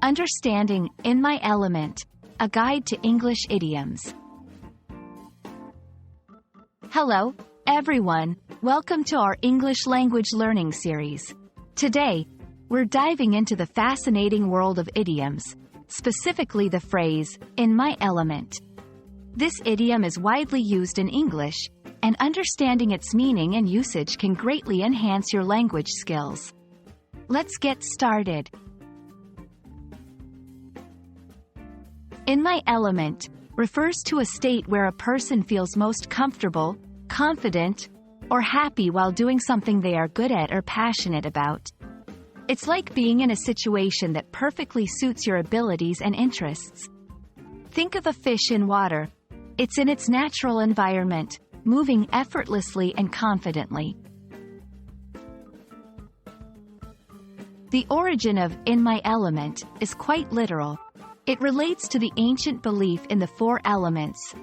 Understanding In My Element, a guide to English idioms. Hello, everyone. Welcome to our English language learning series. Today, we're diving into the fascinating world of idioms, specifically the phrase, in my element. This idiom is widely used in English, and understanding its meaning and usage can greatly enhance your language skills. Let's get started. In my element refers to a state where a person feels most comfortable, confident, or happy while doing something they are good at or passionate about. It's like being in a situation that perfectly suits your abilities and interests. Think of a fish in water. It's in its natural environment, moving effortlessly and confidently. The origin of in my element is quite literal. It relates to the ancient belief in the four elements: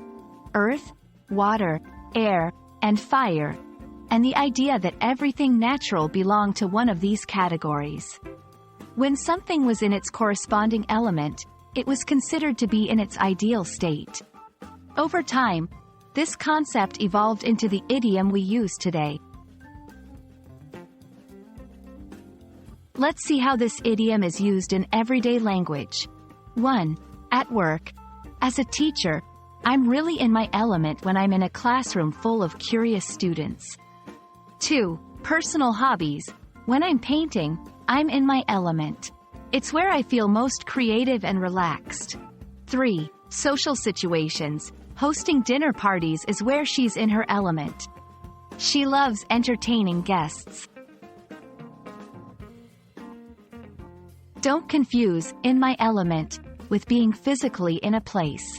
earth, water, air, and fire, and the idea that everything natural belonged to one of these categories. When something was in its corresponding element, it was considered to be in its ideal state. Over time, this concept evolved into the idiom we use today. Let's see how this idiom is used in everyday language. 1. At work. As a teacher, I'm really in my element when I'm in a classroom full of curious students. 2. Personal hobbies. When I'm painting, I'm in my element. It's where I feel most creative and relaxed. 3. Social situations. Hosting dinner parties is where she's in her element. She loves entertaining guests. Don't confuse in my element with being physically in a place.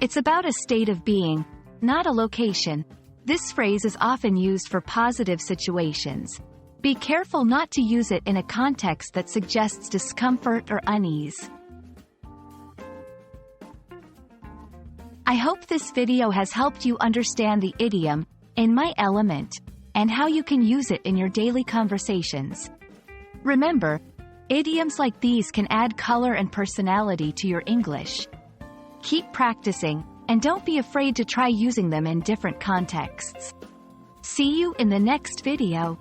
It's about a state of being, not a location. This phrase is often used for positive situations. Be careful not to use it in a context that suggests discomfort or unease. I hope this video has helped you understand the idiom, in my element, and how you can use it in your daily conversations. Remember, idioms like these can add color and personality to your English. Keep practicing, and don't be afraid to try using them in different contexts. See you in the next video.